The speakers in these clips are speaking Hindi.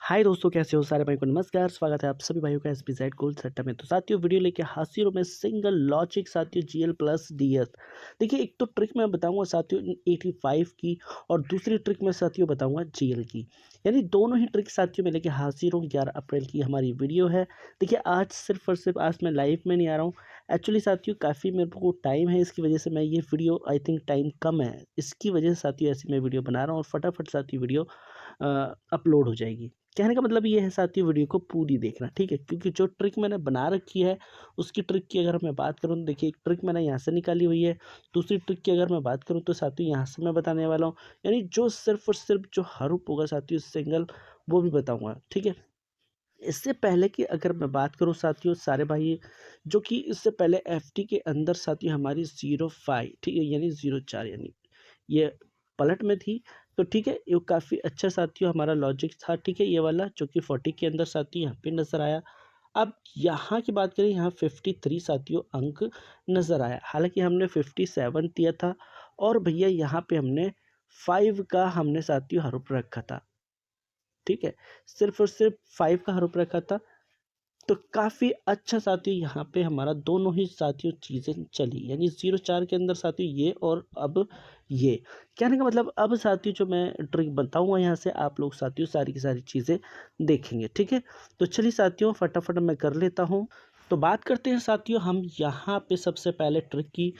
हाय दोस्तों, कैसे हो सारे भाई को नमस्कार। स्वागत है आप सभी भाइयों का एसपीजेड गोल्ड सेटअप में। तो साथियों, वीडियो लेके हाजिर हूं मैं सिंगल लॉजिक साथियों जीएल प्लस डीएस। देखिए, एक तो ट्रिक मैं बताऊंगा साथियों 85 की, और दूसरी ट्रिक मैं साथियों बताऊंगा जीएल की। यानी दोनों ही ट्रिक साथियों में लेके हाजिर हूँ। 11 अप्रैल की हमारी वीडियो है। देखिए, आज सिर्फ और सिर्फ आज मैं लाइव में नहीं आ रहा हूँ। एक्चुअली साथियों, काफ़ी मेरे को टाइम है, इसकी वजह से मैं ये वीडियो आई थिंक टाइम कम है, इसकी वजह से साथियों ऐसी मैं वीडियो बना रहा हूँ और फटाफट साथियों वीडियो अपलोड हो जाएगी। कहने का मतलब ये है साथियों, वीडियो को पूरी देखना, ठीक है। क्योंकि जो ट्रिक मैंने बना रखी है, उसकी ट्रिक की अगर मैं बात करूँ तो देखिए, एक ट्रिक मैंने यहाँ से निकाली हुई है। दूसरी ट्रिक की अगर मैं बात करूँ तो साथियों यहाँ से मैं बताने वाला हूँ। यानी जो सिर्फ और सिर्फ जो हरूप होगा साथियों सिंगल, वो भी बताऊंगा, ठीक है। इससे पहले कि अगर मैं बात करूं साथियों सारे भाई, जो कि इससे पहले एफटी के अंदर साथियों हमारी 05, ठीक है, यानी 04, यानी ये पलट में थी। तो ठीक है, ये काफ़ी अच्छा साथियों हमारा लॉजिक था, ठीक है, ये वाला जो कि 40 के अंदर साथियों यहाँ पे नज़र आया। अब यहाँ की बात करें, यहाँ 53 साथियों अंक नज़र आया। हालांकि हमने 57 दिया था, और भैया यहाँ पे हमने 5 का हमने साथियों हरूप रखा था, ठीक है। सिर्फ और सिर्फ 5 का हरूप रखा था। तो काफ़ी अच्छा साथियों यहाँ पे हमारा दोनों ही साथियों चीज़ें चली, यानी 04 के अंदर साथियों ये, और अब ये। कहने का मतलब, अब साथियों जो मैं ट्रिक बताऊंगा यहाँ से, आप लोग साथियों सारी की सारी चीज़ें देखेंगे, ठीक है। तो चलिए साथियों, फटाफट मैं कर लेता हूँ। तो बात करते हैं साथियों हम यहाँ पे सबसे पहले ट्रिक की।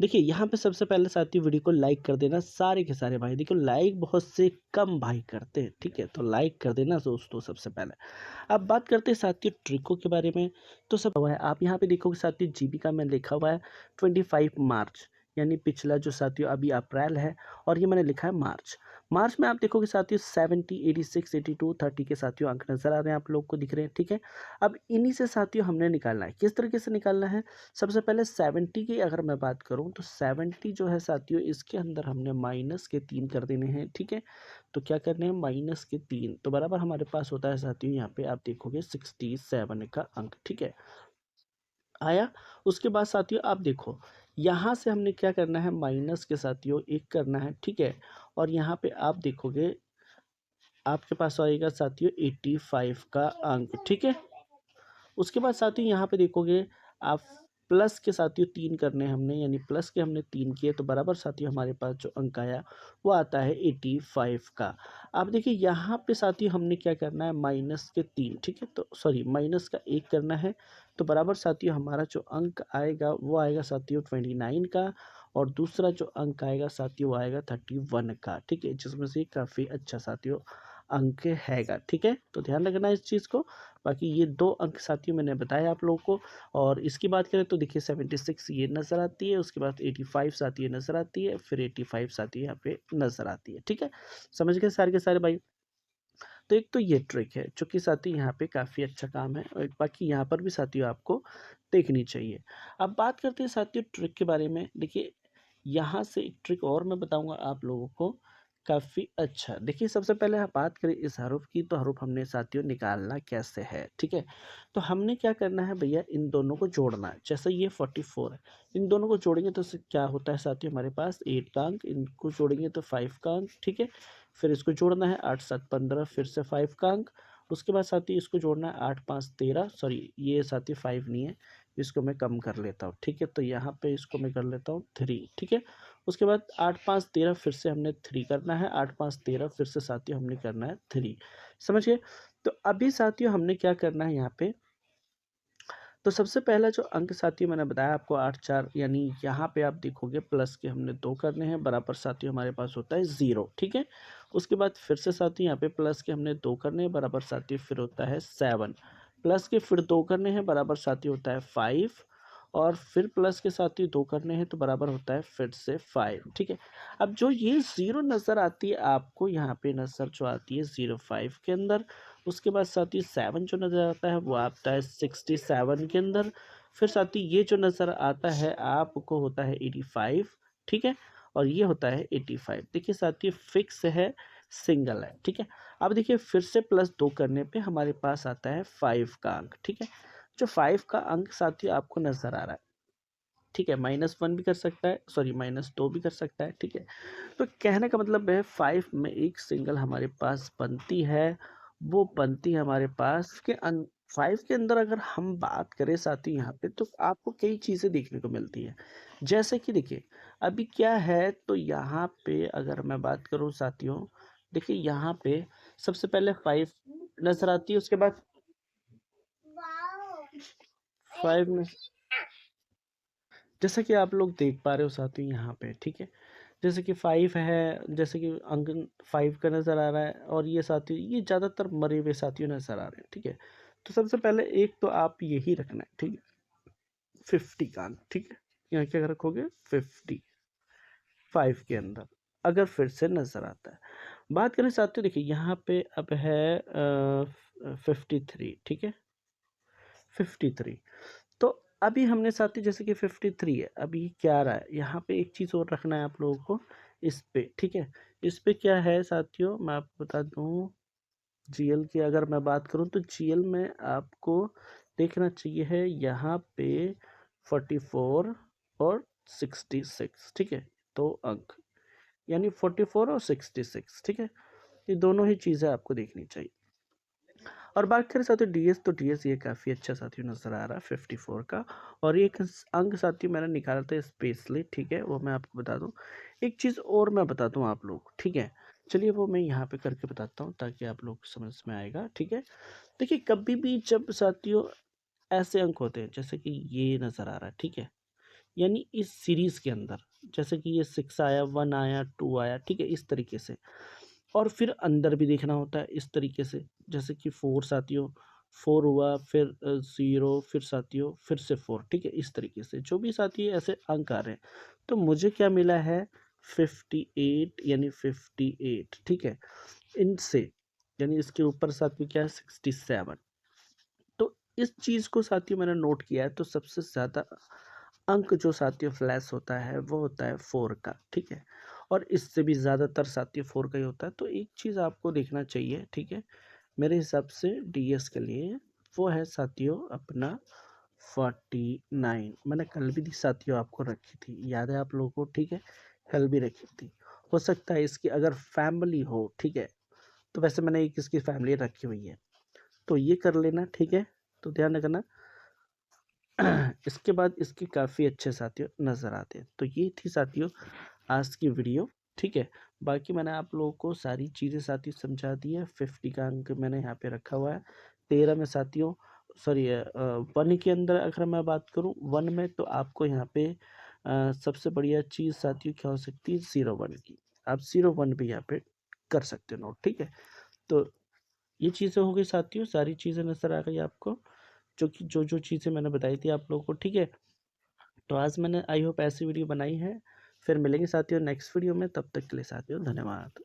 देखिए, यहाँ पे सबसे पहले साथियों वीडियो को लाइक कर देना सारे के सारे भाई। देखो, लाइक बहुत से कम भाई करते हैं, ठीक है, तो लाइक कर देना दोस्तों सबसे पहले। अब बात करते हैं साथियों ट्रिकों के बारे में। तो सब हुआ है, आप यहाँ पे देखोगे साथियों जीबी का मैं लिखा हुआ है 25 मार्च, यानी पिछला जो साथियों अभी अप्रैल है, और ये मैंने लिखा है मार्च। मार्च में आप देखोगे साथियों 70, 86, 82, 30 के साथियों अंक नजर आ रहे हैं, आप लोग को दिख रहे हैं, ठीक है। अब इन्हीं से साथियों हमने निकालना है। किस तरीके से निकालना है? सबसे पहले 70 की अगर मैं बात करूं तो 70 जो है साथियों, इसके अंदर हमने माइनस के 3 कर देने हैं, ठीक है। तो क्या करने हैं? माइनस के 3, तो बराबर हमारे पास होता है साथियों, यहाँ पे आप देखोगे 67 का अंक, ठीक है, आया। उसके बाद साथियों आप देखो, यहाँ से हमने क्या करना है, माइनस के साथियों 1 करना है, ठीक है। और यहाँ पे आप देखोगे, आपके पास आएगा साथियों 85 का अंक, ठीक है। उसके बाद साथियों यहाँ पे देखोगे आप, प्लस के साथियों 3 करने हैं हमने, यानी प्लस के हमने 3 किए, तो बराबर साथियों हमारे पास जो अंक आया वो आता है 85 का। आप देखिए, यहाँ पे साथियों हमने क्या करना है, माइनस के 3, ठीक है, तो सॉरी माइनस का 1 करना है। तो बराबर साथियों हमारा जो अंक आएगा वो आएगा साथियों 29 का, और दूसरा जो अंक आएगा साथियों वो आएगा 31 का, ठीक है, जिसमें से काफ़ी अच्छा साथियों अंक हैगा, ठीक है। तो ध्यान रखना इस चीज़ को। बाकी ये 2 अंक साथियों मैंने बताया आप लोगों को। और इसकी बात करें तो देखिए 76 ये नज़र आती है, उसके बाद 85 साथियों नज़र आती है, फिर 85 साथियों यहाँ पे नज़र आती है, ठीक है। समझ गए सारे के सारे भाई? तो एक तो ये ट्रिक है जो कि साथियों यहाँ पे काफ़ी अच्छा काम है, और बाकी यहाँ पर भी साथियों आपको देखनी चाहिए। अब बात करते हैं साथियों ट्रिक के बारे में। देखिए, यहाँ से एक ट्रिक और मैं बताऊंगा आप लोगों को, काफ़ी अच्छा। देखिए, सबसे पहले आप बात करें इस हरूफ की, तो हरूफ हमने साथियों निकालना कैसे है, ठीक है। तो हमने क्या करना है भैया, इन दोनों को जोड़ना है। जैसे ये 44 है, इन दोनों को जोड़ेंगे तो इससे क्या होता है साथियों, हमारे पास 8 का अंक, इनको जोड़ेंगे तो 5 का अंक, ठीक है। फिर इसको जोड़ना है 8 7 15, फिर से 5 का अंक। उसके बाद साथियों इसको जोड़ना है 8 5 13, सॉरी ये साथियों 5 नहीं है, इसको मैं कम कर लेता हूँ, ठीक है। तो यहाँ पे इसको मैं कर लेता हूँ 3, ठीक है। उसके बाद 8 5 13 फिर से हमने 3 करना है, 8 5 13 फिर से साथियों हमने करना है 3। समझ गए? तो अभी साथियों हमने क्या करना है यहाँ पे, तो सबसे पहला जो अंक साथियों मैंने बताया आपको 8 4, यानी यहाँ पे आप देखोगे प्लस के हमने 2 करने हैं, बराबर साथियों हमारे पास होता है 0, ठीक है। उसके बाद फिर से साथियों यहाँ पे प्लस के हमने 2 करने हैं, बराबर साथियों फिर होता है 7, प्लस के फिर 2 करने हैं, बराबर साथियों होता है 5, और फिर प्लस के साथियों 2 करने हैं तो बराबर होता है फिर से 5, ठीक है। अब जो ये 0 नज़र आती है आपको, यहाँ पे नज़र जो आती है 05 के अंदर, उसके बाद साथ ही 7 जो नज़र आता है वो आता है 67 के अंदर, फिर साथ ही ये जो नज़र आता है आपको होता है 85, ठीक है, और ये होता है 85। देखिए साथ ही फिक्स है, सिंगल है, ठीक है। अब देखिए फिर से +2 करने पे हमारे पास आता है 5 का अंक, ठीक है। जो 5 का अंक साथी आपको नज़र आ रहा है, ठीक है, -1 भी कर सकता है, सॉरी -2 भी कर सकता है, ठीक है। तो कहने का मतलब है 5 में एक सिंगल हमारे पास बनती है, वो बनती है हमारे पास के 5 के अंदर अगर हम बात करें साथियों यहाँ पे, तो आपको कई चीज़ें देखने को मिलती है। जैसे कि देखिए, अभी क्या है तो यहाँ पे अगर मैं बात करूँ साथियों, देखिए यहाँ पे सबसे पहले 5 नज़र आती है, उसके बाद 5 में जैसा कि आप लोग देख पा रहे हो साथियों यहाँ पे, ठीक है? जैसे कि 5 है, जैसे कि अंक 5 का नज़र आ रहा है, और ये साथियों ये ज़्यादातर मरे हुए साथियों नज़र आ रहे हैं, ठीक है? तो सबसे पहले एक तो आप यही रखना है, ठीक है? 50 का अंक, ठीक है? यहाँ क्या रखोगे 50 5 के अंदर, अगर फिर से नज़र आता है। बात करें साथियों, देखिए यहाँ पे अब है 53, ठीक है? 53, तो अभी हमने साथियों जैसे कि 53 है, अभी क्या आ रहा है यहाँ पे, एक चीज़ और रखना है आप लोगों को इस पे, ठीक है? इस पे क्या है साथियों, मैं आपको बता दूं, जीएल की अगर मैं बात करूं तो जीएल में आपको देखना चाहिए है यहाँ पे 44 और 66, ठीक है? दो अंक, यानी 44 और 66, ठीक है? ये दोनों ही चीज़ें आपको देखनी चाहिए। और बात करें साथियों डीएस, तो डीएस ये काफ़ी अच्छा साथियों नज़र आ रहा है 54 का। और एक अंक साथियों मैंने निकाला था स्पेशली, ठीक है? वो मैं आपको बता दूं। एक चीज़ और मैं बता दूं आप लोग, ठीक है? चलिए वो मैं यहाँ पे करके बताता हूँ ताकि आप लोग समझ में आएगा, ठीक है? देखिए कभी भी जब साथियों ऐसे अंक होते हैं जैसे कि ये नज़र आ रहा है, ठीक है? यानी इस सीरीज़ के अंदर जैसे कि ये 6 आया, 1 आया, 2 आया, ठीक है? इस तरीके से। और फिर अंदर भी देखना होता है इस तरीके से, जैसे कि 4 साथियों, 4 हुआ, फिर 0, फिर साथियों फिर से 4, ठीक है? इस तरीके से जो भी साथी ऐसे अंक आ रहे हैं, तो मुझे क्या मिला है 58, यानी 58, ठीक है? इनसे यानी इसके ऊपर साथियों क्या है 67। तो इस चीज़ को साथियों मैंने नोट किया है, तो सबसे ज़्यादा अंक जो साथियों फ्लैश होता है वो होता है 4 का, ठीक है? और इससे भी ज़्यादातर साथियों 4 का ही होता है। तो एक चीज़ आपको देखना चाहिए, ठीक है? मेरे हिसाब से डीएस के लिए वो है साथियों अपना 49। मैंने कल भी दी साथियों आपको रखी थी, याद है आप लोगों को, ठीक है? कल भी रखी थी। हो सकता है इसकी अगर फैमिली हो, ठीक है? तो वैसे मैंने एक इसकी फैमिली रखी हुई है, तो ये कर लेना, ठीक है? तो ध्यान रखना। इसके बाद इसके काफ़ी अच्छे साथियों नज़र आते हैं। तो ये थी साथियों आज की वीडियो, ठीक है? बाकी मैंने आप लोगों को सारी चीज़ें साथियों समझा दी है। 50 का अंक मैंने यहाँ पे रखा हुआ है। 13 में साथियों, सॉरी 1 के अंदर अगर मैं बात करूँ 1 में, तो आपको यहाँ पे सबसे बढ़िया चीज़ साथियों क्या हो सकती है 01 की। आप 01 भी यहाँ पे कर सकते हो नोट, ठीक है? तो ये चीज़ें हो गई साथियों, सारी चीज़ें नज़र आ गई आपको, जो कि जो चीज़ें मैंने बताई थी आप लोगों को, ठीक है? तो आज मैंने आई होप ऐसी वीडियो बनाई है। फिर मिलेंगे साथियों नेक्स्ट वीडियो में, तब तक के लिए साथियों धन्यवाद।